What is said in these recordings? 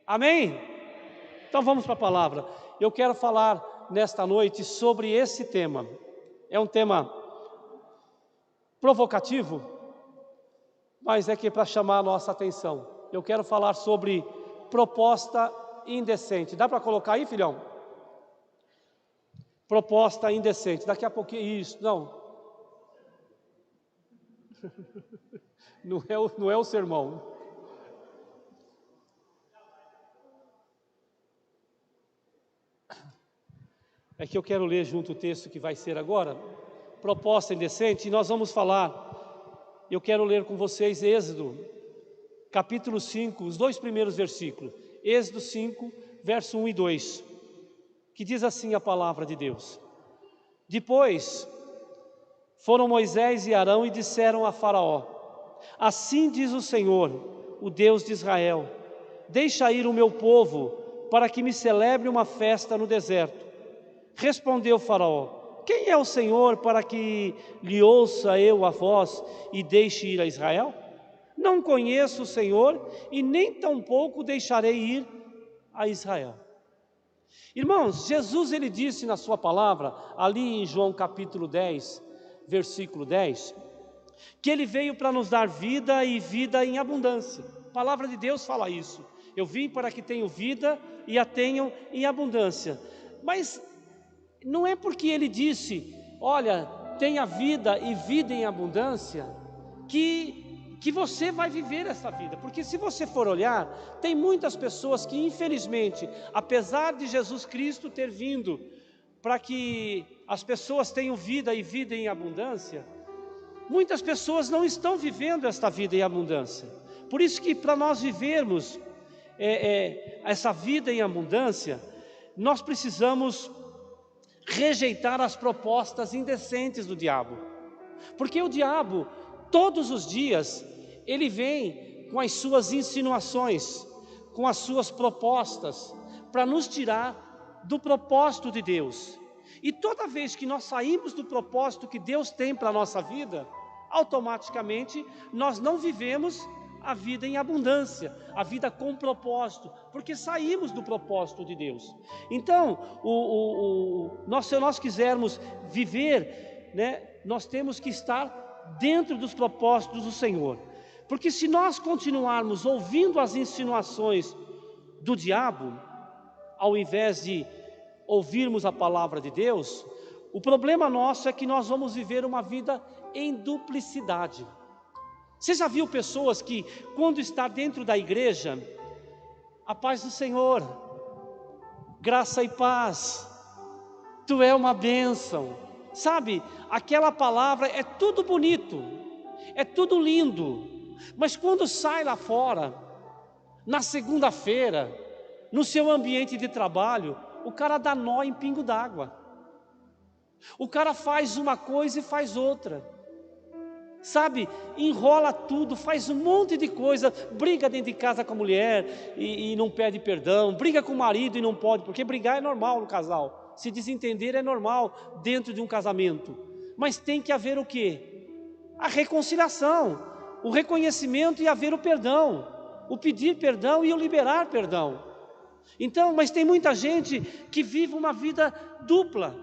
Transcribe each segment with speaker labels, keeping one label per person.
Speaker 1: Amém? Então vamos para a palavra. Eu quero falar nesta noite sobre esse tema. É um tema provocativo, mas é que é para chamar a nossa atenção. Eu quero falar sobre proposta indecente. Dá para colocar aí, filhão? Proposta indecente. Daqui a pouquinho, isso, não. Não é o sermão. É que eu quero ler junto o texto que vai ser agora. Proposta indecente, e nós vamos falar. Eu quero ler com vocês Êxodo, capítulo 5, os dois primeiros versículos. Êxodo 5, verso 1 e 2, que diz assim a palavra de Deus. Depois foram Moisés e Arão e disseram a Faraó: assim diz o Senhor, o Deus de Israel: deixa ir o meu povo, para que me celebre uma festa no deserto. Respondeu Faraó: quem é o Senhor para que lhe ouça eu a voz e deixe ir a Israel? Não conheço o Senhor e nem tampouco deixarei ir a Israel. Irmãos, Jesus ele disse na sua palavra, ali em João capítulo 10, versículo 10, que ele veio para nos dar vida e vida em abundância. A palavra de Deus fala isso. Eu vim para que tenham vida e a tenham em abundância. Mas não é porque ele disse, olha, tenha vida e vida em abundância, que você vai viver essa vida. Porque se você for olhar, tem muitas pessoas que infelizmente, apesar de Jesus Cristo ter vindo para que as pessoas tenham vida e vida em abundância, muitas pessoas não estão vivendo esta vida em abundância. Por isso que para nós vivermos essa vida em abundância, nós precisamos rejeitar as propostas indecentes do diabo. Porque o diabo, todos os dias, ele vem com as suas insinuações, com as suas propostas, para nos tirar do propósito de Deus. E toda vez que nós saímos do propósito que Deus tem para a nossa vida, automaticamente nós não vivemos a vida em abundância, a vida com propósito, porque saímos do propósito de Deus. Então, se nós quisermos viver, nós temos que estar dentro dos propósitos do Senhor. Porque se nós continuarmos ouvindo as insinuações do diabo, ao invés de ouvirmos a palavra de Deus, o problema nosso é que nós vamos viver uma vida em duplicidade. Você já viu pessoas que, quando está dentro da igreja, a paz do Senhor, graça e paz, tu é uma bênção, sabe? Aquela palavra é tudo bonito, é tudo lindo, mas quando sai lá fora, na segunda-feira, no seu ambiente de trabalho, o cara dá nó em pingo d'água. O cara faz uma coisa e faz outra. Sabe, enrola tudo, faz um monte de coisa, briga dentro de casa com a mulher e não pede perdão, briga com o marido e não pode, porque brigar é normal no casal, se desentender é normal dentro de um casamento, mas tem que haver o quê? A reconciliação, o reconhecimento e haver o perdão, o pedir perdão e o liberar perdão. Então, mas tem muita gente que vive uma vida dupla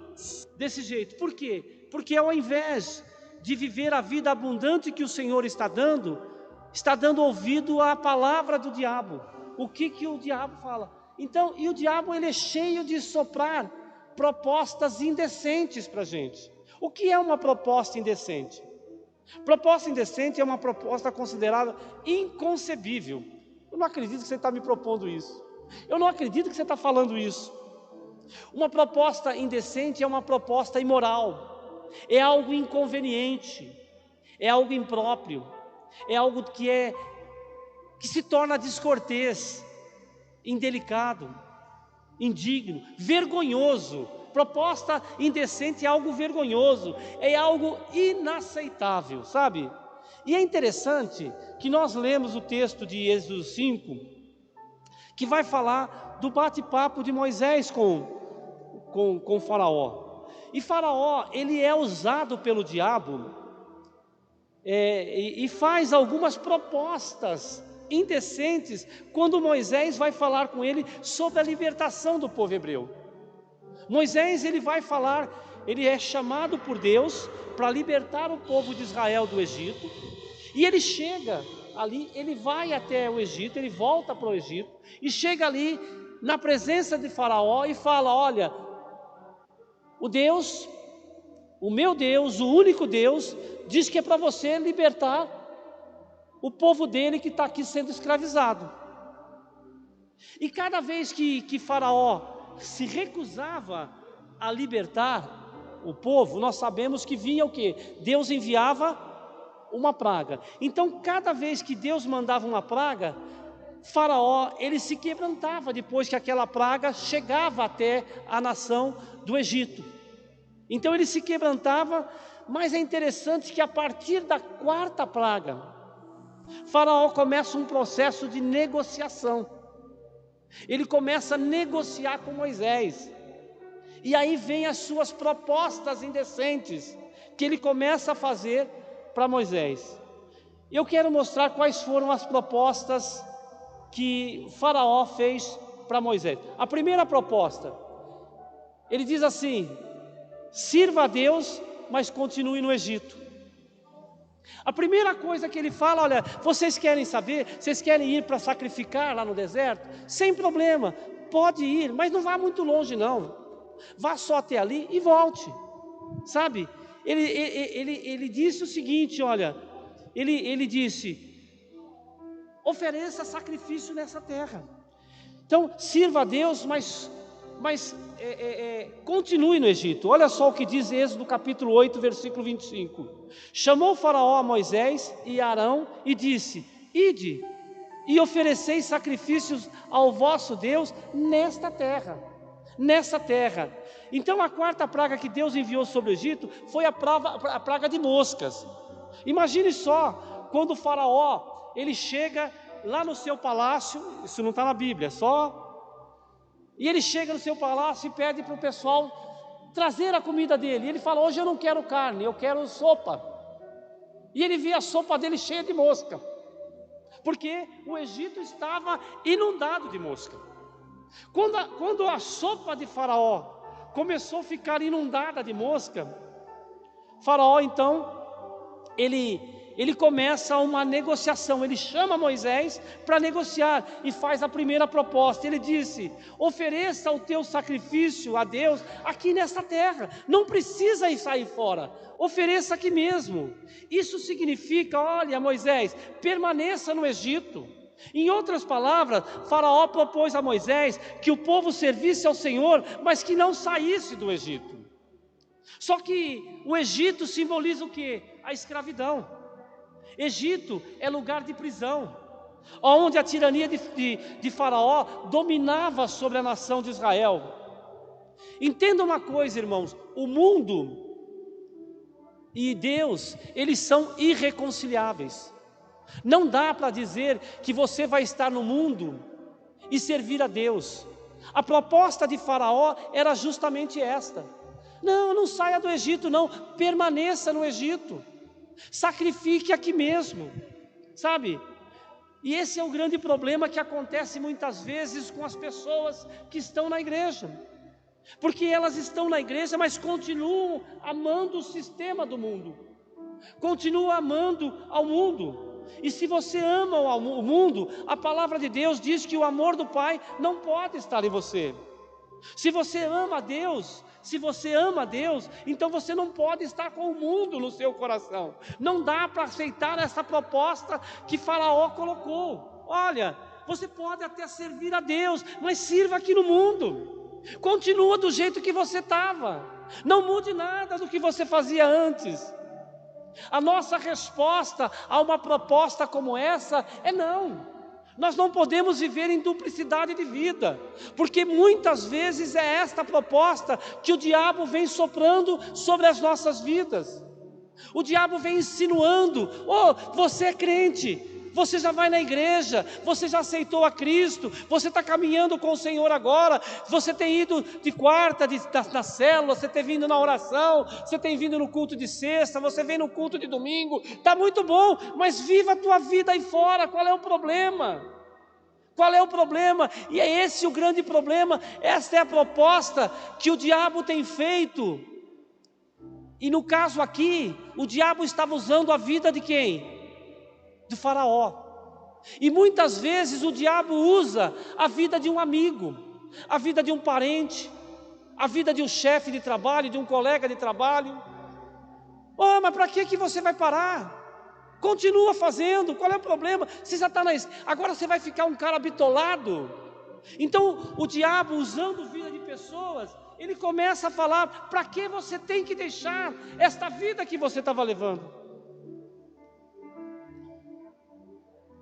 Speaker 1: desse jeito. Por quê? Porque ao invés de viver a vida abundante que o Senhor está dando ouvido à palavra do diabo. O que o diabo fala? Então, e o diabo ele é cheio de soprar propostas indecentes para a gente. O que é uma proposta indecente? Proposta indecente é uma proposta considerada inconcebível. Eu não acredito que você está me propondo isso. Eu não acredito que você está falando isso. Uma proposta indecente é uma proposta imoral. É algo inconveniente, é algo impróprio, é algo que se torna descortês, indelicado, indigno, vergonhoso. Proposta indecente é algo vergonhoso, é algo inaceitável, sabe? E é interessante que nós lemos o texto de Êxodo 5, que vai falar do bate-papo de Moisés com Faraó. E Faraó, ele é usado pelo diabo e faz algumas propostas indecentes quando Moisés vai falar com ele sobre a libertação do povo hebreu. Moisés, ele vai falar, ele é chamado por Deus para libertar o povo de Israel do Egito, e ele chega ali, ele vai até o Egito, ele volta para o Egito, e chega ali na presença de Faraó e fala: olha, o meu Deus, o único Deus, diz que é para você libertar o povo dele que está aqui sendo escravizado. E cada vez que Faraó se recusava a libertar o povo, nós sabemos que vinha o quê? Deus enviava uma praga. Então, cada vez que Deus mandava uma praga, Faraó, ele se quebrantava depois que aquela praga chegava até a nação do Egito. Então ele se quebrantava, mas é interessante que a partir da quarta praga, Faraó começa um processo de negociação. Ele começa a negociar com Moisés. E aí vem as suas propostas indecentes, que ele começa a fazer para Moisés. Eu quero mostrar quais foram as propostas que Faraó fez para Moisés. A primeira proposta, ele diz assim: sirva a Deus, mas continue no Egito. A primeira coisa que ele fala: olha, vocês querem saber, vocês querem ir para sacrificar lá no deserto? Sem problema, pode ir, mas não vá muito longe não, vá só até ali e volte, sabe? Ele disse o seguinte, olha, ele disse: ofereça sacrifício nessa terra. Então, sirva a Deus, mas continue no Egito. Olha só o que diz Êxodo capítulo 8, versículo 25. Chamou Faraó a Moisés e Arão e disse: ide e ofereceis sacrifícios ao vosso Deus nesta terra. Então a quarta praga que Deus enviou sobre o Egito foi a praga de moscas. Imagine só, quando o Faraó, ele chega lá no seu palácio, isso não está na Bíblia, e ele chega no seu palácio e pede para o pessoal trazer a comida dele. E ele fala: hoje eu não quero carne, eu quero sopa. E ele vê a sopa dele cheia de mosca, porque o Egito estava inundado de mosca. Quando a sopa de Faraó começou a ficar inundada de mosca, Faraó então, ele começa uma negociação. Ele chama Moisés para negociar e faz a primeira proposta. Ele disse: ofereça o teu sacrifício a Deus aqui nesta terra, não precisa ir sair fora, ofereça aqui mesmo. Isso significa: olha, Moisés, permaneça no Egito. Em outras palavras, Faraó propôs a Moisés que o povo servisse ao Senhor, mas que não saísse do Egito. Só que o Egito simboliza o quê? A escravidão. Egito é lugar de prisão, onde a tirania de Faraó dominava sobre a nação de Israel. Entenda uma coisa, irmãos: o mundo e Deus, eles são irreconciliáveis. Não dá para dizer que você vai estar no mundo e servir a Deus. A proposta de Faraó era justamente esta: não saia do Egito não, permaneça no Egito, sacrifique aqui mesmo, sabe? E esse é o grande problema que acontece muitas vezes com as pessoas que estão na igreja, porque elas estão na igreja, mas continuam amando o sistema do mundo, continuam amando ao mundo. E se você ama o mundo, a palavra de Deus diz que o amor do Pai não pode estar em você. Se você ama a Deus, então você não pode estar com o mundo no seu coração. Não dá para aceitar essa proposta que Faraó colocou. Olha, você pode até servir a Deus, mas sirva aqui no mundo. Continua do jeito que você estava. Não mude nada do que você fazia antes. A nossa resposta a uma proposta como essa é não. Nós não podemos viver em duplicidade de vida, porque muitas vezes é esta proposta que o diabo vem soprando sobre as nossas vidas. O diabo vem insinuando: oh, você é crente, você já vai na igreja, você já aceitou a Cristo, você está caminhando com o Senhor agora, você tem ido de quarta na célula, você tem vindo na oração, você tem vindo no culto de sexta, você vem no culto de domingo, está muito bom, mas viva a tua vida aí fora. Qual é o problema? Qual é o problema? E é esse o grande problema. Esta é a proposta que o diabo tem feito. E no caso aqui, o diabo estava usando a vida de quem? De Faraó. E muitas vezes o diabo usa a vida de um amigo, a vida de um parente, a vida de um chefe de trabalho, de um colega de trabalho. Oh, mas para que você vai parar? Continua fazendo, qual é o problema? Você já está agora você vai ficar um cara bitolado. Então o diabo, usando vida de pessoas, ele começa a falar: para que você tem que deixar esta vida que você estava levando?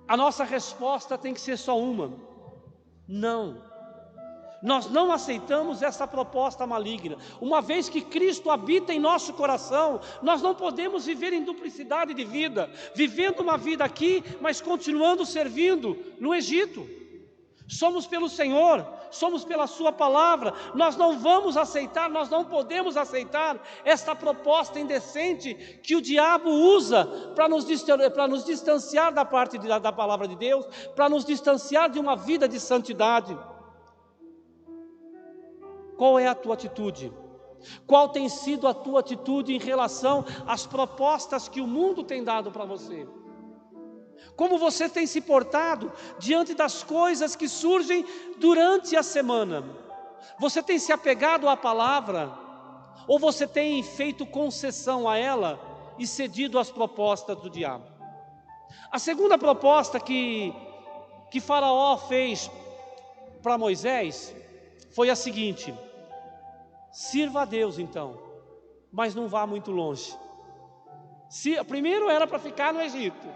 Speaker 1: A nossa resposta tem que ser só uma: não. Nós não aceitamos essa proposta maligna. Uma vez que Cristo habita em nosso coração, nós não podemos viver em duplicidade de vida, vivendo uma vida aqui, mas continuando servindo no Egito. Somos pelo Senhor, somos pela sua palavra. Nós não vamos aceitar, nós não podemos aceitar esta proposta indecente que o diabo usa para nos distanciar da parte da palavra de Deus, para nos distanciar de uma vida de santidade. Qual é a tua atitude? Qual tem sido a tua atitude em relação às propostas que o mundo tem dado para você? Como você tem se portado diante das coisas que surgem durante a semana? Você tem se apegado à palavra? Ou você tem feito concessão a ela e cedido às propostas do diabo? A segunda proposta que Faraó fez para Moisés foi a seguinte: sirva a Deus então, mas não vá muito longe. Primeiro era para ficar no Egito,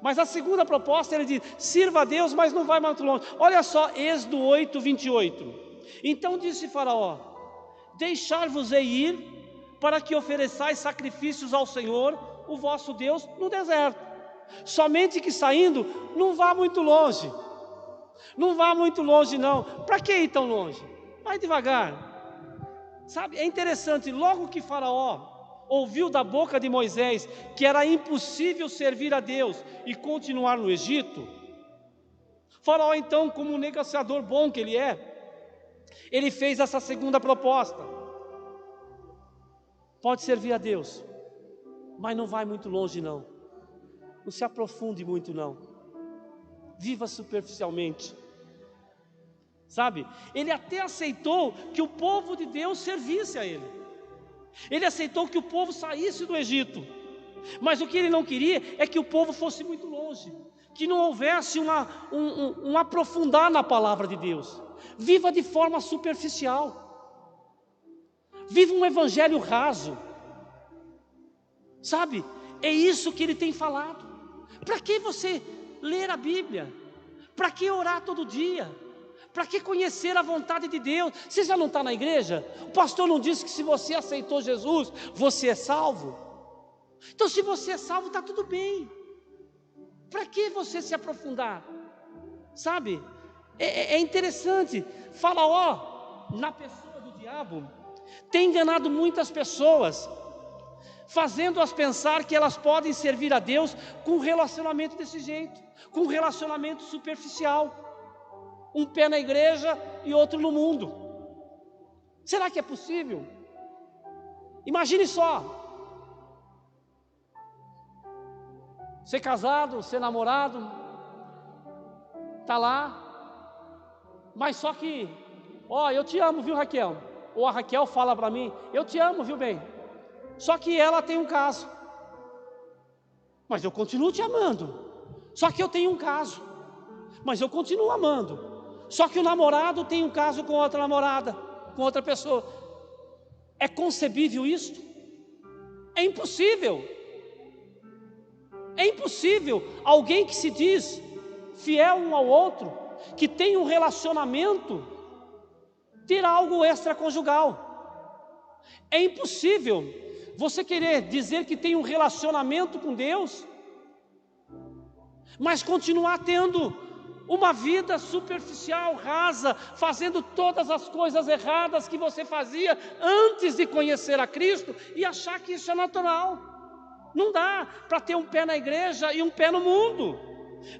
Speaker 1: mas a segunda proposta ele diz: sirva a Deus, mas não vai muito longe. Olha só, Êxodo 8, 28. Então disse Faraó: deixar-vos-ei ir, para que ofereçais sacrifícios ao Senhor, o vosso Deus, no deserto. Somente que saindo, não vá muito longe. Não vá muito longe não. Para que ir tão longe? Vai devagar. Sabe, é interessante, logo que Faraó ouviu da boca de Moisés que era impossível servir a Deus e continuar no Egito, Faraó então, como um negociador bom que ele é, ele fez essa segunda proposta: pode servir a Deus, mas não vai muito longe não, não se aprofunde muito não, viva superficialmente. Sabe, ele até aceitou que o povo de Deus servisse a ele, ele aceitou que o povo saísse do Egito, mas o que ele não queria é que o povo fosse muito longe, que não houvesse um aprofundar na palavra de Deus. Viva de forma superficial, viva um evangelho raso, sabe, é isso que ele tem falado. Para que você ler a Bíblia? Para que orar todo dia? Para que conhecer a vontade de Deus? Você já não está na igreja? O pastor não disse que se você aceitou Jesus, você é salvo? Então se você é salvo, está tudo bem. Para que você se aprofundar? Sabe, é interessante. Faraó, na pessoa do diabo, tem enganado muitas pessoas, fazendo-as pensar que elas podem servir a Deus com um relacionamento desse jeito, com um relacionamento superficial. Um pé na igreja e outro no mundo. Será que é possível? Imagine só, ser casado, ser namorado, está lá, mas só que, eu te amo, viu, Raquel? Ou a Raquel fala para mim: eu te amo, viu, bem? Só que ela tem um caso, mas eu continuo te amando. Só que eu tenho um caso, mas eu continuo amando. Só que o namorado tem um caso com outra namorada, com outra pessoa. É concebível isto? É impossível. É impossível alguém que se diz fiel um ao outro, que tem um relacionamento, ter algo extraconjugal. É impossível você querer dizer que tem um relacionamento com Deus, mas continuar tendo uma vida superficial, rasa, fazendo todas as coisas erradas que você fazia antes de conhecer a Cristo e achar que isso é natural. Não dá para ter um pé na igreja e um pé no mundo.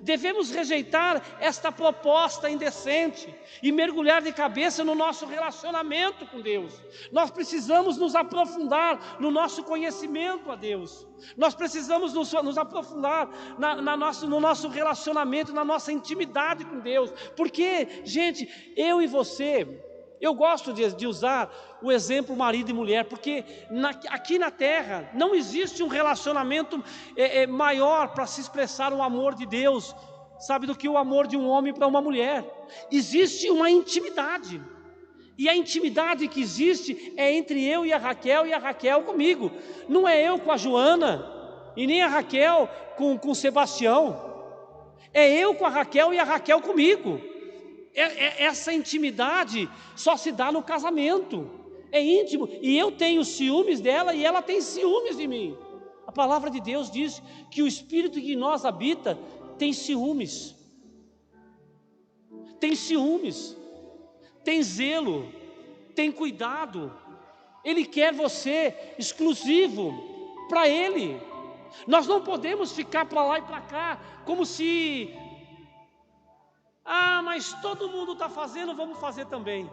Speaker 1: Devemos rejeitar esta proposta indecente e mergulhar de cabeça no nosso relacionamento com Deus. Nós precisamos nos aprofundar no nosso conhecimento a Deus. Nós precisamos nos aprofundar no nosso relacionamento, na nossa intimidade com Deus. Porque, gente, eu e você, eu gosto de usar o exemplo marido e mulher, porque aqui na terra não existe um relacionamento maior para se expressar o amor de Deus, sabe, do que o amor de um homem para uma mulher. Existe uma intimidade, e a intimidade que existe é entre eu e a Raquel comigo. Não é eu com a Joana, e nem a Raquel com o Sebastião. É eu com a Raquel e a Raquel comigo. Essa intimidade só se dá no casamento. É íntimo, e eu tenho ciúmes dela e ela tem ciúmes de mim. A palavra de Deus diz que o Espírito que em nós habita tem ciúmes. Tem ciúmes, tem zelo, tem cuidado. Ele quer você exclusivo para Ele. Nós não podemos ficar para lá e para cá como se... mas todo mundo está fazendo, vamos fazer também.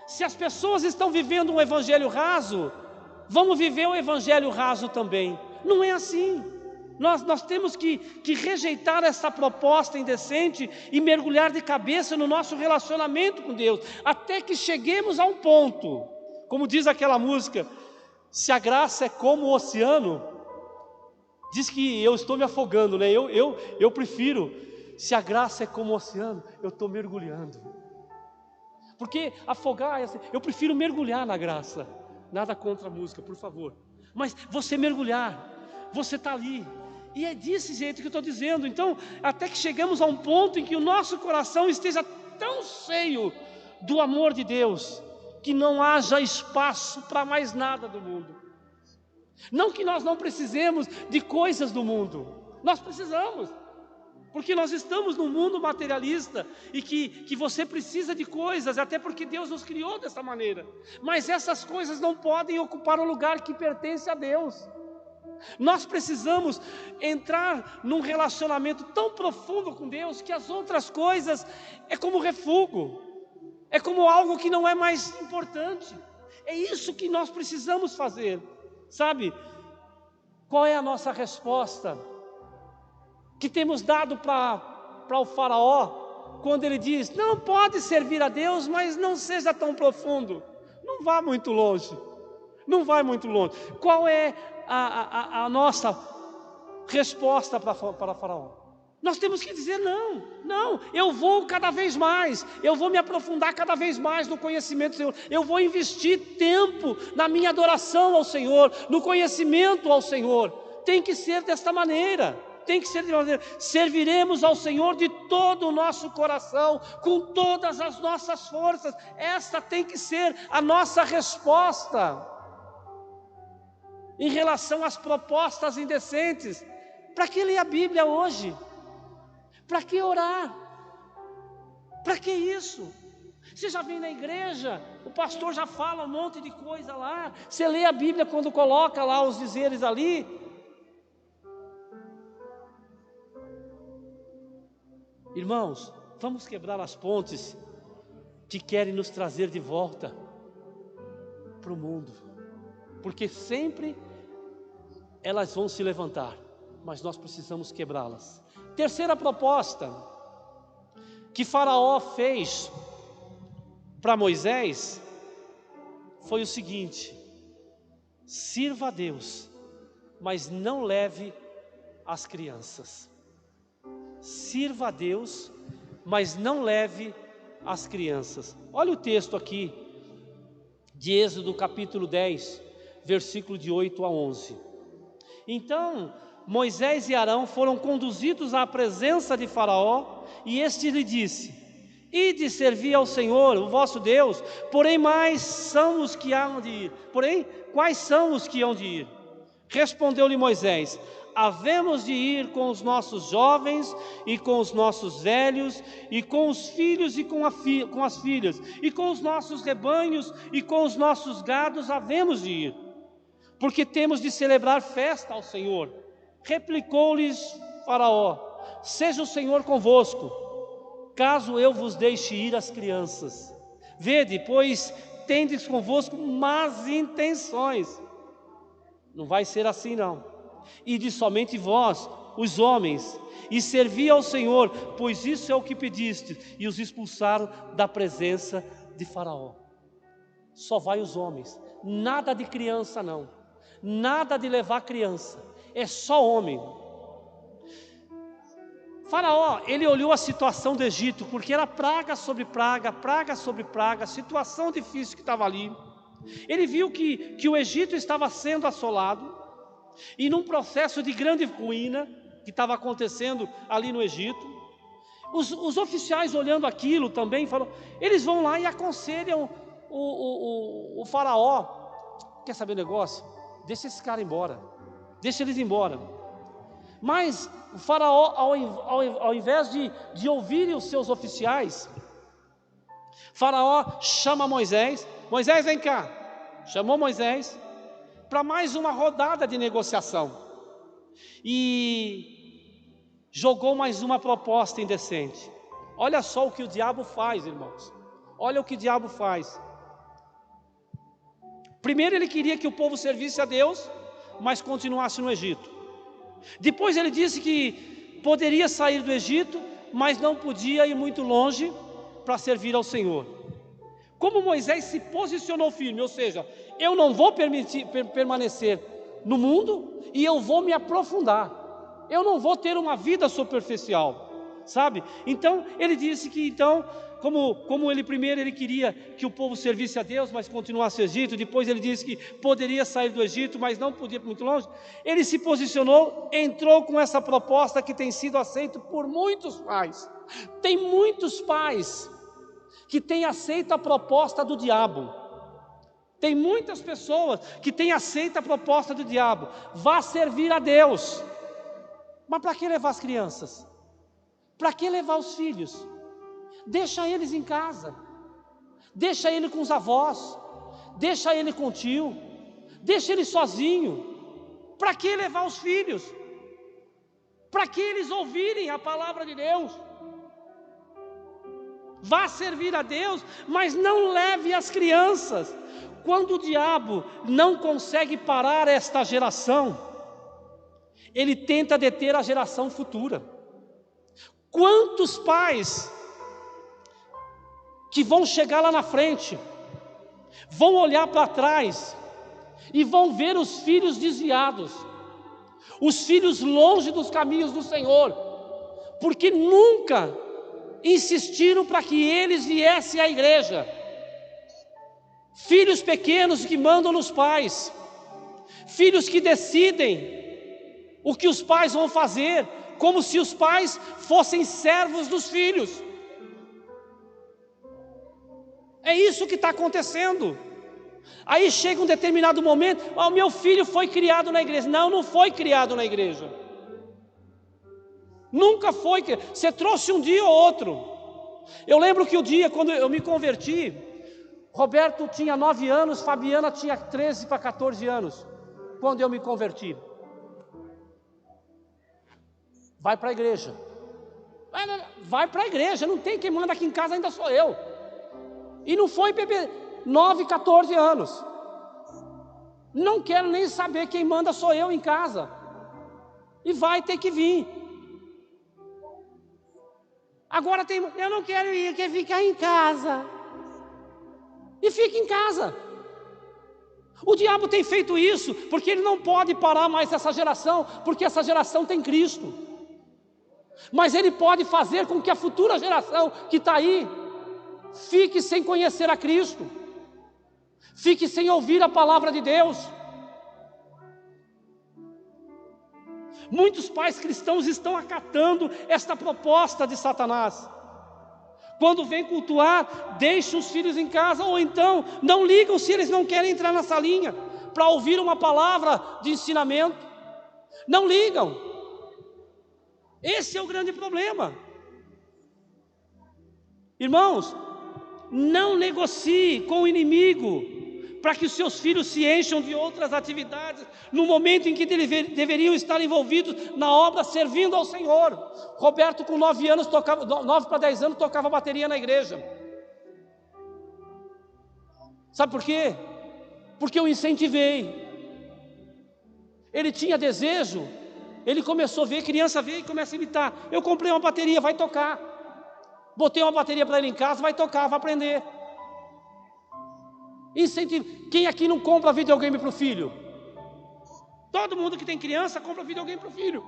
Speaker 1: Se as pessoas estão vivendo um evangelho raso, vamos viver o evangelho raso também. Não é assim. Nós temos que rejeitar essa proposta indecente e mergulhar de cabeça no nosso relacionamento com Deus, até que cheguemos a um ponto, como diz aquela música, se a graça é como o oceano, diz que eu estou me afogando, né? Eu prefiro, se a graça é como o oceano, eu estou mergulhando. Porque afogar, eu prefiro mergulhar na graça. Nada contra a música, por favor. Mas você mergulhar, você está ali. E é desse jeito que eu estou dizendo. Então, até que chegamos a um ponto em que o nosso coração esteja tão cheio do amor de Deus, que não haja espaço para mais nada do mundo. Não que nós não precisemos de coisas do mundo. Nós precisamos. Porque nós estamos num mundo materialista e que você precisa de coisas, até porque Deus nos criou dessa maneira. Mas essas coisas não podem ocupar o lugar que pertence a Deus. Nós precisamos entrar num relacionamento tão profundo com Deus que as outras coisas é como refúgio, é como algo que não é mais importante. É isso que nós precisamos fazer, sabe? Qual é a nossa resposta que temos dado para o faraó, quando ele diz, não pode servir a Deus, mas não seja tão profundo, não vá muito longe, não vai muito longe. Qual é a nossa resposta para faraó? Nós temos que dizer não, eu vou cada vez mais, eu vou me aprofundar cada vez mais no conhecimento do Senhor, eu vou investir tempo na minha adoração ao Senhor, no conhecimento ao Senhor. Tem que ser desta maneira. Tem que ser de maneira, serviremos ao Senhor de todo o nosso coração, com todas as nossas forças. Esta tem que ser a nossa resposta em relação às propostas indecentes. Para que ler a Bíblia hoje? Para que orar? Para que isso? Você já vem na igreja, o pastor já fala um monte de coisa lá, você lê a Bíblia quando coloca lá os dizeres ali. Irmãos, vamos quebrar as pontes que querem nos trazer de volta para o mundo, porque sempre elas vão se levantar, mas nós precisamos quebrá-las. Terceira proposta que Faraó fez para Moisés foi o seguinte: sirva a Deus, mas não leve as crianças. Sirva a Deus, mas não leve as crianças. Olha o texto aqui de Êxodo capítulo 10, versículo de 8 a 11. Então Moisés e Arão foram conduzidos à presença de Faraó, e este lhe disse: ide servir ao Senhor, o vosso Deus, porém quais são os que hão de ir? Respondeu-lhe Moisés: havemos de ir com os nossos jovens, e com os nossos velhos, e com os filhos e com as filhas, e com os nossos rebanhos, e com os nossos gados havemos de ir, porque temos de celebrar festa ao Senhor. Replicou-lhes Faraó: seja o Senhor convosco, caso eu vos deixe ir as crianças. Vede, pois tendes convosco más intenções. Não vai ser assim não. Ide somente vós, os homens, e servi ao Senhor, pois isso é o que pediste. E os expulsaram da presença de Faraó. Só vai os homens, nada de criança não, nada de levar criança, é só homem. Faraó, ele olhou a situação do Egito, porque era praga sobre praga, praga sobre praga, situação difícil que estava ali. Ele viu que o Egito estava sendo assolado, e num processo de grande ruína que estava acontecendo ali no Egito. Os oficiais olhando aquilo também, eles vão lá e aconselham o Faraó: quer saber o negócio? Deixa esse cara embora, deixa eles embora. Mas o Faraó, ao invés de ouvirem os seus oficiais, Faraó chama Moisés: Moisés, vem cá. Chamou Moisés para mais uma rodada de negociação, e jogou mais uma proposta indecente. Olha só o que o diabo faz, irmãos. Olha o que o diabo faz. Primeiro ele queria que o povo servisse a Deus, mas continuasse no Egito. Depois ele disse que poderia sair do Egito, mas não podia ir muito longe para servir ao Senhor. Como Moisés se posicionou firme, ou seja, eu não vou permanecer no mundo, e eu vou me aprofundar, eu não vou ter uma vida superficial, sabe? Então ele disse que como ele primeiro ele queria que o povo servisse a Deus, mas continuasse no Egito. Depois ele disse que poderia sair do Egito, mas não podia ir muito longe. Ele se posicionou, entrou com essa proposta que tem sido aceita por muitos pais. Tem muitos pais que têm aceito a proposta do diabo. Tem muitas pessoas que têm aceito a proposta do diabo: vá servir a Deus. Mas para que levar as crianças? Para que levar os filhos? Deixa eles em casa, deixa ele com os avós, deixa ele com o tio, deixa ele sozinho. Para que levar os filhos? Para que eles ouvirem a palavra de Deus? Vá servir a Deus, mas não leve as crianças. Quando o diabo não consegue parar esta geração, ele tenta deter a geração futura. Quantos pais que vão chegar lá na frente, vão olhar para trás e vão ver os filhos desviados, os filhos longe dos caminhos do Senhor, porque nunca insistiram para que eles viessem à igreja. Filhos pequenos que mandam nos pais, filhos que decidem o que os pais vão fazer, como se os pais fossem servos dos filhos. É isso que está acontecendo. Aí chega um determinado momento: o meu filho foi criado na igreja. Não, não foi criado na igreja. Nunca foi. Você trouxe um dia ou outro. Eu lembro que o dia quando eu me converti, Roberto tinha 9 anos, Fabiana tinha 13 para 14 anos, quando eu me converti. Vai para a igreja. Vai para a igreja, não tem quem manda aqui em casa, ainda sou eu. E não foi bebê, 9, 14 anos. Não quero nem saber, quem manda sou eu em casa. E vai ter que vir. Agora eu não quero ir, quero ficar em casa. E fica em casa. O diabo tem feito isso, porque ele não pode parar mais essa geração, porque essa geração tem Cristo. Mas ele pode fazer com que a futura geração que está aí fique sem conhecer a Cristo, fique sem ouvir a palavra de Deus. Muitos pais cristãos estão acatando esta proposta de Satanás. Quando vem cultuar, deixa os filhos em casa, ou então não ligam se eles não querem entrar na salinha para ouvir uma palavra de ensinamento. Não ligam. Esse é o grande problema. Irmãos, não negocie com o inimigo para que os seus filhos se encham de outras atividades no momento em que deveriam estar envolvidos na obra servindo ao Senhor. Roberto, com 9 anos, 9 para 10 anos, tocava bateria na igreja. Sabe por quê? Porque eu incentivei. Ele tinha desejo, ele começou a ver, criança vê e começa a imitar. Eu comprei uma bateria, vai tocar. Botei uma bateria para ele em casa, vai tocar, vai aprender. Incentivo. Quem aqui não compra videogame para o filho? Todo mundo que tem criança compra videogame para o filho.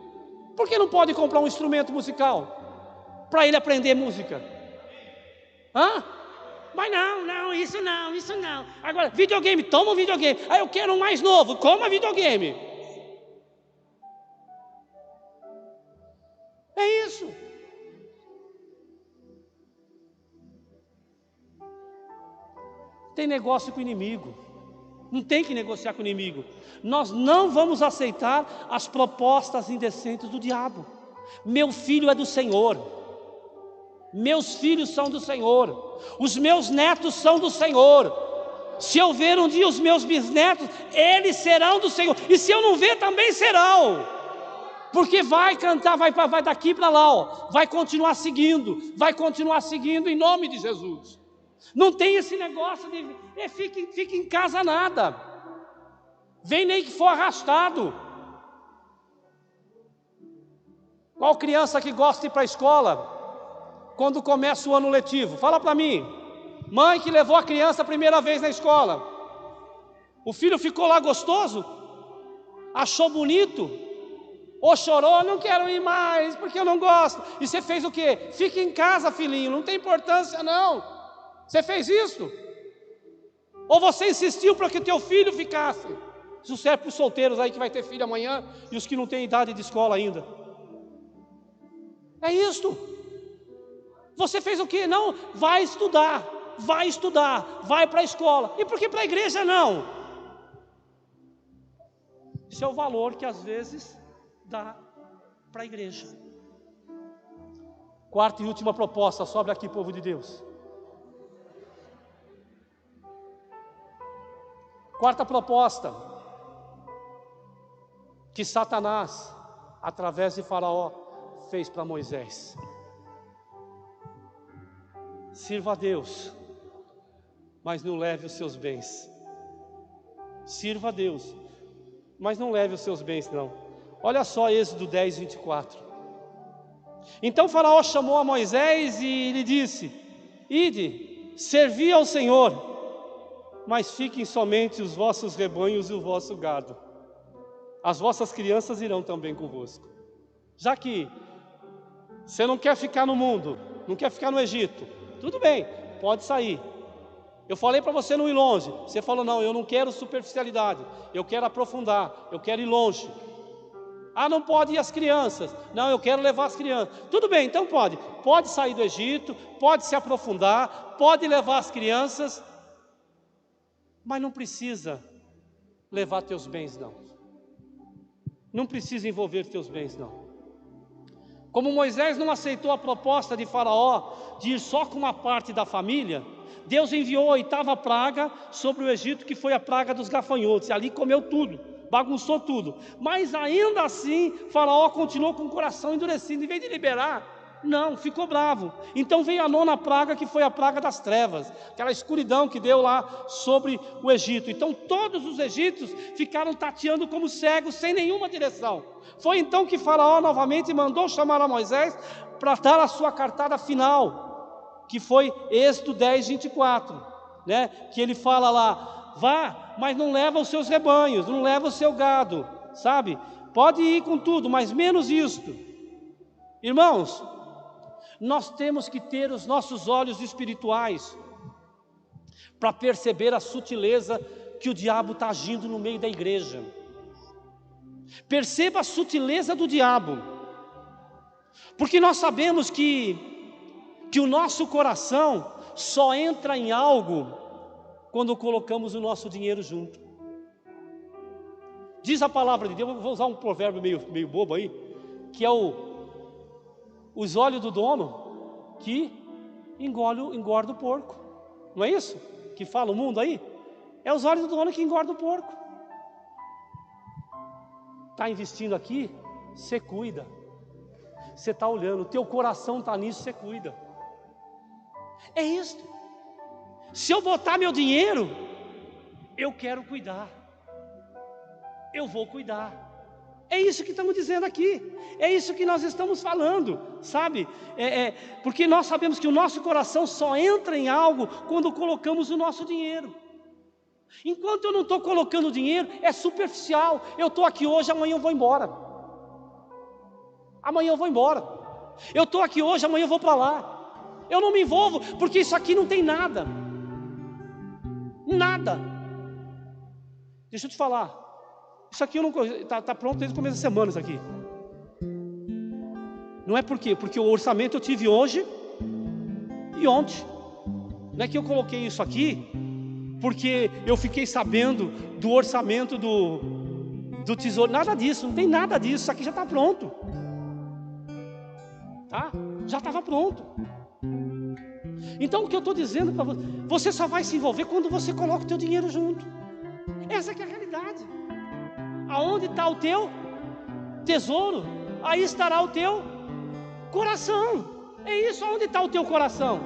Speaker 1: Por que não pode comprar um instrumento musical para ele aprender música? Hã? Mas não, isso não. Agora, videogame, toma um videogame. Aí eu quero um mais novo, coma videogame. É isso. Tem negócio com o inimigo. Não tem que negociar com o inimigo. Nós não vamos aceitar as propostas indecentes do diabo. Meu filho é do Senhor. Meus filhos são do Senhor. Os meus netos são do Senhor. Se eu ver um dia os meus bisnetos, eles serão do Senhor. E se eu não ver, também serão. Porque vai cantar, vai daqui para lá, ó. Vai continuar seguindo em nome de Jesus. Não tem esse negócio de fica em casa nada. Vem nem que for arrastado. Qual criança que gosta de ir para a escola quando começa o ano letivo? Fala para mim. Mãe que levou a criança a primeira vez na escola. O filho ficou lá gostoso? Achou bonito? Ou chorou? Não quero ir mais porque eu não gosto. E você fez o quê? Fica em casa, filhinho, não tem importância não. Você fez isso? Ou você insistiu para que teu filho ficasse? Isso serve para os solteiros aí que vai ter filho amanhã e os que não têm idade de escola ainda. É isto. Você fez o quê? Não, vai estudar, vai para a escola. E por que para a igreja não? Isso é o valor que às vezes dá para a igreja. Quarta e última proposta, sobe aqui, povo de Deus. Quarta proposta que Satanás, através de Faraó, fez para Moisés: sirva a Deus, mas não leve os seus bens. Sirva a Deus, mas não leve os seus bens não. Olha só Êxodo 10, 24. Então Faraó chamou a Moisés e lhe disse: ide, servi ao Senhor, mas fiquem somente os vossos rebanhos e o vosso gado. As vossas crianças irão também convosco. Já que você não quer ficar no mundo, não quer ficar no Egito, tudo bem, pode sair. Eu falei para você não ir longe. Você falou, não, eu não quero superficialidade, eu quero aprofundar, eu quero ir longe. Ah, não pode ir as crianças. Não, eu quero levar as crianças. Tudo bem, então pode. Pode sair do Egito, pode se aprofundar, pode levar as crianças, mas não precisa levar teus bens não. Não precisa envolver teus bens não. Como Moisés não aceitou a proposta de Faraó de ir só com uma parte da família, Deus enviou a 8ª praga sobre o Egito, que foi a praga dos gafanhotos. E ali comeu tudo, bagunçou tudo. Mas ainda assim, Faraó continuou com o coração endurecido. Em vez de liberar, não, ficou bravo. Então veio a 9ª praga, que foi a praga das trevas, aquela escuridão que deu lá sobre o Egito. Então todos os egípcios ficaram tateando como cegos, sem nenhuma direção. Foi então que Faraó novamente mandou chamar a Moisés para dar a sua cartada final, que foi Êxodo 10, 24, né? Que ele fala lá: vá, mas não leva os seus rebanhos, não leva o seu gado, sabe? Pode ir com tudo, mas menos isto. Irmãos, nós temos que ter os nossos olhos espirituais para perceber a sutileza que o diabo está agindo no meio da igreja. Perceba a sutileza do diabo, porque nós sabemos que o nosso coração só entra em algo quando colocamos o nosso dinheiro junto. Diz a palavra de Deus, eu vou usar um provérbio meio bobo aí, que é os olhos do dono que engorda o porco. Não é isso que fala o mundo aí? É os olhos do dono que engorda o porco. Está investindo aqui, você cuida. Você está olhando, teu coração está nisso, você cuida. É isso. Se eu botar meu dinheiro, eu quero cuidar. Eu vou cuidar. É isso que estamos dizendo aqui. É isso que nós estamos falando, sabe? Porque nós sabemos que o nosso coração só entra em algo quando colocamos o nosso dinheiro. Enquanto eu não estou colocando dinheiro, é superficial. Eu estou aqui hoje, amanhã eu vou embora. Amanhã eu vou embora. Eu estou aqui hoje, amanhã eu vou para lá. Eu não me envolvo, porque isso aqui não tem nada. Nada. Deixa eu te falar. Isso aqui está pronto desde o começo da semana, isso aqui. Não é por quê? Porque o orçamento eu tive hoje e ontem. Não é que eu coloquei isso aqui porque eu fiquei sabendo do orçamento do tesouro. Nada disso, não tem nada disso. Isso aqui já está pronto. Tá? Já estava pronto. Então o que eu estou dizendo para você, você só vai se envolver quando você coloca o teu dinheiro junto. Essa que é a realidade. Aonde está o teu tesouro, aí estará o teu coração. É isso, aonde está o teu coração?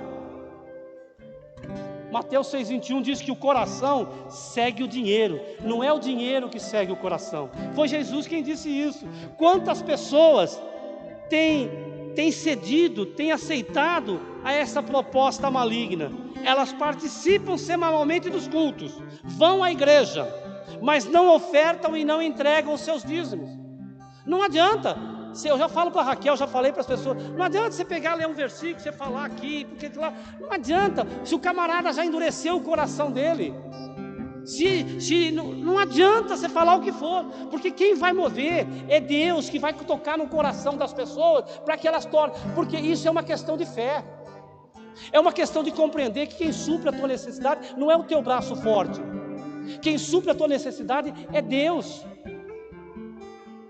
Speaker 1: Mateus 6,21 diz que o coração segue o dinheiro. Não é o dinheiro que segue o coração. Foi Jesus quem disse isso. Quantas pessoas têm cedido, têm aceitado a essa proposta maligna? Elas participam semanalmente dos cultos, vão à igreja, mas não ofertam e não entregam os seus dízimos. Não adianta. Eu já falo para a Raquel, já falei para as pessoas, não adianta você pegar, ler um versículo, você falar aqui, porque lá, não adianta, se o camarada já endureceu o coração dele, não adianta você falar o que for, porque quem vai mover é Deus, que vai tocar no coração das pessoas, para que elas tornem, porque isso é uma questão de fé, é uma questão de compreender que quem supre a tua necessidade não é o teu braço forte, quem supre a tua necessidade é Deus.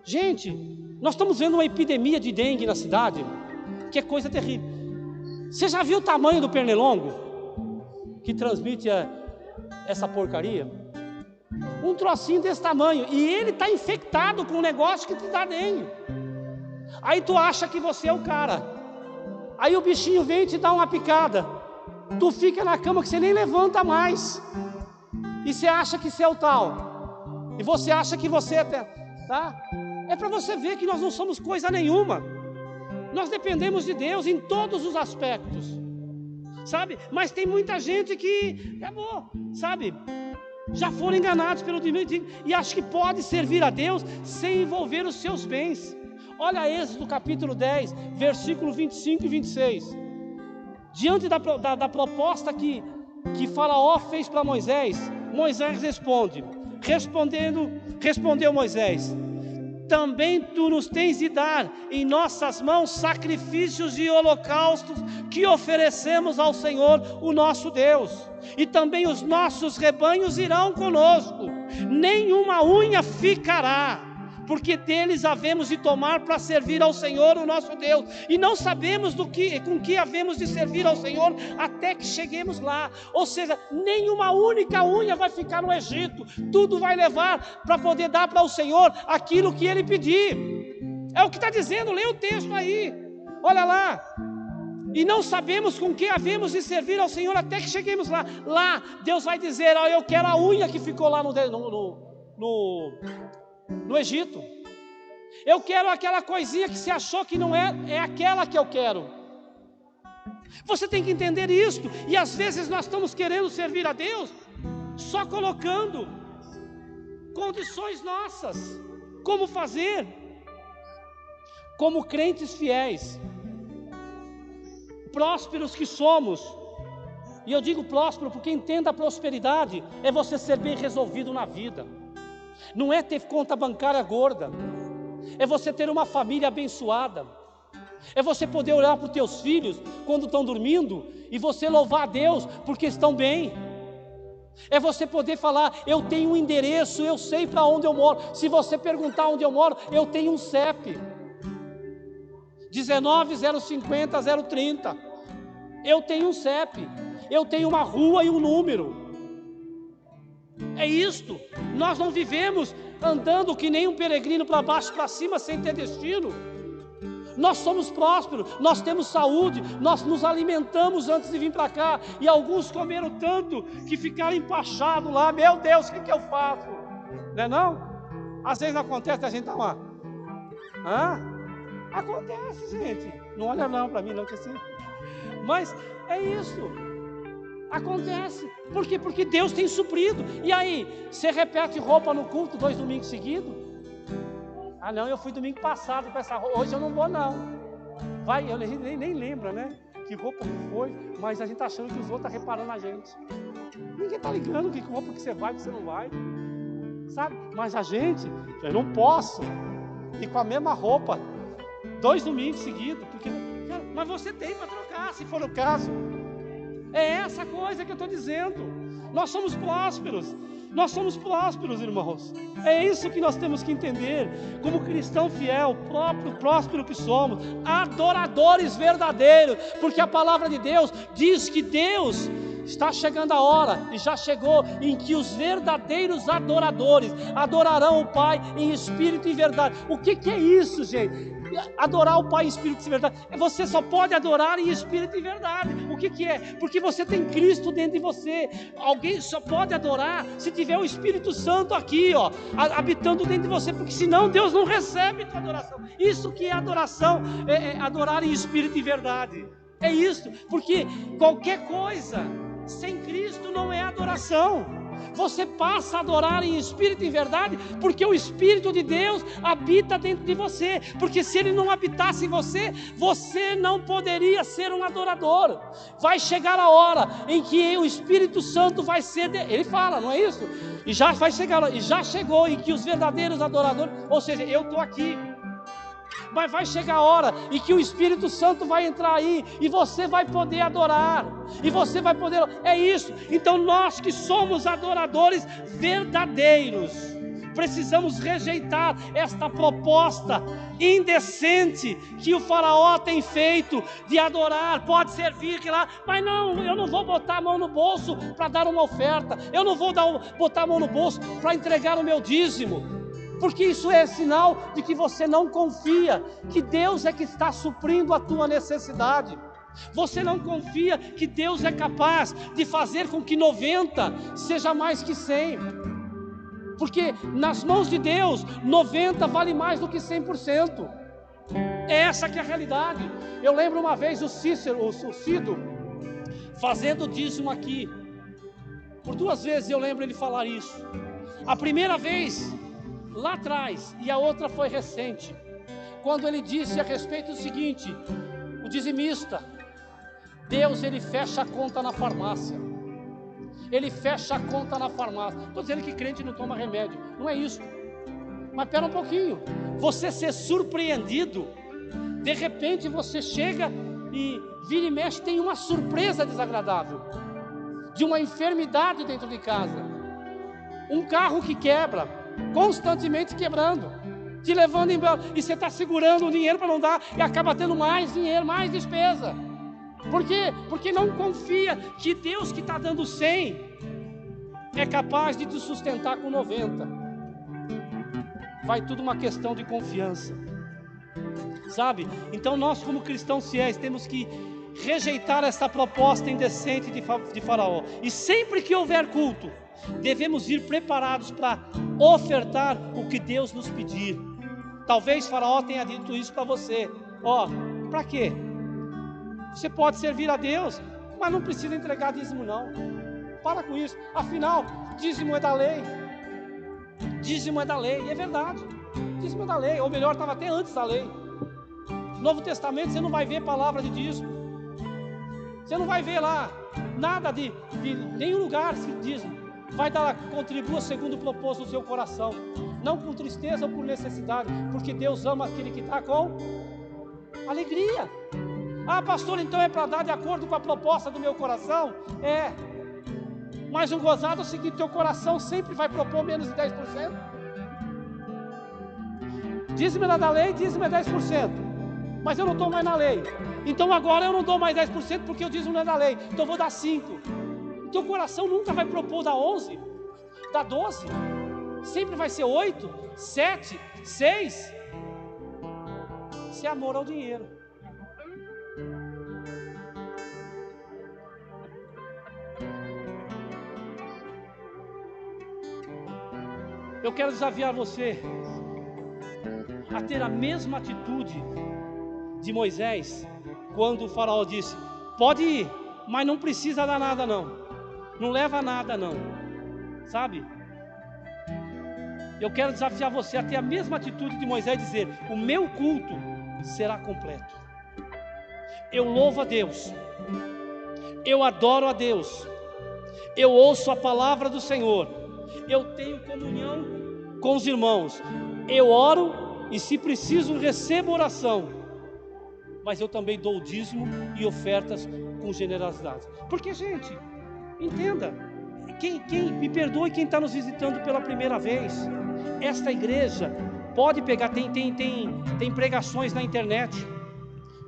Speaker 1: Gente, nós estamos vendo uma epidemia de dengue na cidade, que é coisa terrível. Você já viu o tamanho do pernilongo que transmite essa porcaria? Um trocinho desse tamanho, e ele está infectado com um negócio que te dá dengue. Aí tu acha que você é o cara, aí o bichinho vem e te dá uma picada, tu fica na cama que você nem levanta mais, e você acha que você é o tal, e você acha que você é, tá? É para você ver que nós não somos coisa nenhuma. Nós dependemos de Deus em todos os aspectos, sabe? Mas tem muita gente que acabou, sabe? Já foram enganados pelo dinheiro e acha que pode servir a Deus sem envolver os seus bens. Olha Êxodo capítulo 10, versículo 25 e 26. Diante da proposta que Faraó fez para Moisés, Moisés respondeu Moisés: também tu nos tens de dar em nossas mãos sacrifícios e holocaustos que oferecemos ao Senhor, o nosso Deus. E também os nossos rebanhos irão conosco, nenhuma unha ficará, porque deles havemos de tomar para servir ao Senhor, o nosso Deus. E não sabemos com que havemos de servir ao Senhor até que cheguemos lá. Ou seja, nenhuma única unha vai ficar no Egito. Tudo vai levar para poder dar para o Senhor aquilo que Ele pedir. É o que está dizendo, lê o texto aí. Olha lá. E não sabemos com que havemos de servir ao Senhor até que cheguemos lá. Lá, Deus vai dizer: ó, eu quero a unha que ficou lá no Egito. Eu quero aquela coisinha que você achou que não é aquela que eu quero. Você tem que entender isto. E às vezes nós estamos querendo servir a Deus só colocando condições nossas, como fazer, como crentes fiéis, prósperos que somos. E eu digo próspero porque entenda, a prosperidade é você ser bem resolvido na vida. Não é ter conta bancária gorda, é você ter uma família abençoada, é você poder olhar para os teus filhos quando estão dormindo e você louvar a Deus porque estão bem. É você poder falar, eu tenho um endereço, eu sei para onde eu moro. Se você perguntar onde eu moro, eu tenho um CEP 19050-030. Eu tenho um CEP, eu tenho uma rua e um número. É isto. Nós não vivemos andando que nem um peregrino para baixo, para cima, sem ter destino. Nós somos prósperos, nós temos saúde, nós nos alimentamos antes de vir para cá, e alguns comeram tanto que ficaram empachados lá. Meu Deus, o que eu faço? Não é não? Às vezes acontece, a gente está lá. Acontece, gente. Não olha não para mim, não, que assim. Mas é isso. Acontece. Por quê? Porque Deus tem suprido. E aí, você repete roupa no culto 2 domingos seguidos? Não, eu fui domingo passado com essa roupa, hoje eu não vou não. Vai, a gente nem lembra, né? Que roupa que foi, mas a gente está achando que os outros estão reparando a gente. Ninguém está ligando que roupa que você vai, que você não vai. Sabe? Mas a gente, eu não posso ir com a mesma roupa 2 domingos seguidos, porque, mas você tem para trocar, se for o caso. É essa coisa que eu estou dizendo. Nós somos prósperos. Nós somos prósperos, irmãos. É isso que nós temos que entender. Como cristão fiel, próspero que somos, adoradores verdadeiros, porque a palavra de Deus diz que Deus está chegando a hora, e já chegou, em que os verdadeiros adoradores adorarão o Pai em espírito e verdade. O que é isso, gente? Adorar o Pai em espírito e verdade. Você só pode adorar em espírito e verdade. O que é? Porque você tem Cristo dentro de você. Alguém só pode adorar se tiver o Espírito Santo aqui, habitando dentro de você, porque senão Deus não recebe tua adoração. Isso que é adoração, é adorar em espírito e verdade. É isso, porque qualquer coisa sem Cristo não é adoração. Você passa a adorar em espírito e verdade, porque o Espírito de Deus habita dentro de você. Porque se Ele não habitasse em você, você não poderia ser um adorador. Vai chegar a hora em que o Espírito Santo vai ser, Ele fala, não é isso? E já vai chegar, e já chegou em que os verdadeiros adoradores, ou seja, eu estou aqui, mas vai chegar a hora em que o Espírito Santo vai entrar aí, e você vai poder adorar, e você vai poder, é isso. Então nós que somos adoradores verdadeiros, precisamos rejeitar esta proposta indecente que o faraó tem feito, de adorar, pode servir que lá, mas não, eu não vou botar a mão no bolso para dar uma oferta, eu não vou botar a mão no bolso para entregar o meu dízimo, porque isso é sinal de que você não confia que Deus é que está suprindo a tua necessidade. Você não confia que Deus é capaz de fazer com que 90 seja mais que 100. Porque nas mãos de Deus, 90 vale mais do que 100%. É essa que é a realidade. Eu lembro uma vez o Cido, fazendo dízimo aqui. Por 2 vezes eu lembro ele falar isso. A primeira vez lá atrás, e a outra foi recente, quando ele disse a respeito do seguinte: o dizimista, Deus, ele fecha a conta na farmácia. Ele fecha a conta na farmácia. Estou dizendo que crente não toma remédio, não é isso. Mas espera um pouquinho. Você ser surpreendido, de repente você chega e vira e mexe, tem uma surpresa desagradável, de uma enfermidade dentro de casa, um carro que quebra, constantemente quebrando, te levando embora, e você está segurando o dinheiro para não dar, e acaba tendo mais dinheiro, mais despesa. Por quê? Porque não confia que Deus que está dando 100 é capaz de te sustentar com 90. Vai tudo uma questão de confiança, sabe? Então nós, como cristãos fiéis, temos que rejeitar essa proposta indecente de Faraó, e sempre que houver culto, devemos ir preparados para ofertar o que Deus nos pedir. Talvez Faraó tenha dito isso para você: para quê? Você pode servir a Deus, mas não precisa entregar dízimo não. Para com isso, afinal, dízimo é da lei. Dízimo é da lei, e é verdade. Dízimo é da lei, ou melhor, estava até antes da lei. No Novo Testamento você não vai ver palavra de dízimo. Você não vai ver lá nada de nenhum lugar se dízimo. Vai dar, contribua segundo o propósito do seu coração, não com tristeza ou por necessidade, porque Deus ama aquele que está com alegria. Pastor, então é para dar de acordo com a proposta do meu coração? Mas um gozado é o seguinte: teu coração sempre vai propor menos de 10%. Dízimo é da lei, dízimo é 10%. Mas eu não estou mais na lei. Então agora eu não dou mais 10% porque o dízimo não é da lei. Então eu vou dar 5%. Teu coração nunca vai propor dar 11%, dar 12%. Sempre vai ser 8%, 7%, 6%. Isso é amor ao dinheiro. Eu quero desafiar você a ter a mesma atitude de Moisés, quando o faraó disse: pode ir, mas não precisa dar nada não, não leva nada não, sabe? Eu quero desafiar você a ter a mesma atitude de Moisés, dizer: o meu culto será completo, eu louvo a Deus, eu adoro a Deus, eu ouço a palavra do Senhor, eu tenho comunhão com os irmãos, eu oro e, se preciso, recebo oração, mas eu também dou o dízimo e ofertas com generosidade. Porque, gente, entenda, quem me perdoe, quem está nos visitando pela primeira vez, esta igreja pode pegar, tem pregações na internet.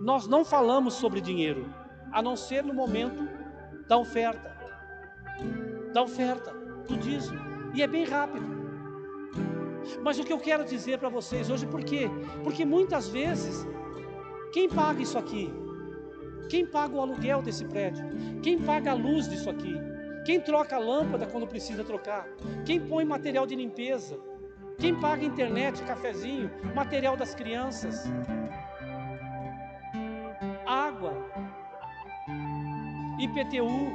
Speaker 1: Nós não falamos sobre dinheiro, a não ser no momento da oferta, do dízimo, e é bem rápido. Mas o que eu quero dizer para vocês hoje, por quê? Porque muitas vezes, quem paga isso aqui? Quem paga o aluguel desse prédio? Quem paga a luz disso aqui? Quem troca a lâmpada quando precisa trocar? Quem põe material de limpeza? Quem paga internet, cafezinho, material das crianças? Água, IPTU,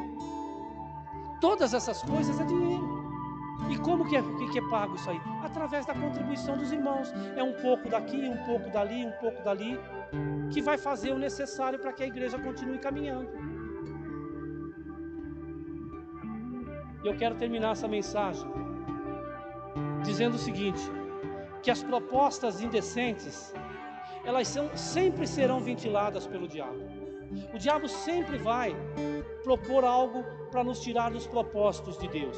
Speaker 1: todas essas coisas é dinheiro. E como que é pago isso aí? Através da contribuição dos irmãos. É um pouco daqui, um pouco dali, um pouco dali, que vai fazer o necessário para que a igreja continue caminhando. E eu quero terminar essa mensagem dizendo o seguinte: que as propostas indecentes, elas sempre serão ventiladas pelo diabo. O diabo sempre vai propor algo para nos tirar dos propósitos de Deus.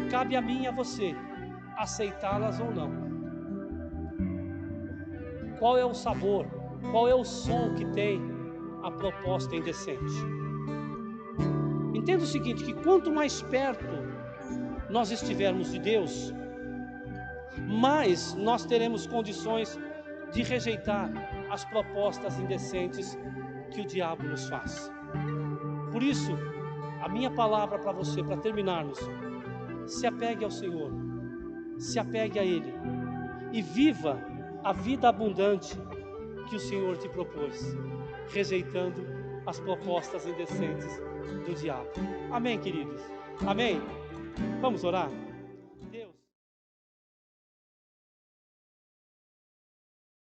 Speaker 1: Cabe a mim e a você aceitá-las ou não. Qual é o sabor, qual é o som que tem a proposta indecente? Entenda o seguinte, que quanto mais perto nós estivermos de Deus, mais nós teremos condições de rejeitar as propostas indecentes que o diabo nos faz. Por isso, a minha palavra para você, para terminarmos: se apegue ao Senhor, se apegue a Ele e viva a vida abundante que o Senhor te propôs, rejeitando as propostas indecentes do diabo. Amém, queridos? Amém? Vamos orar?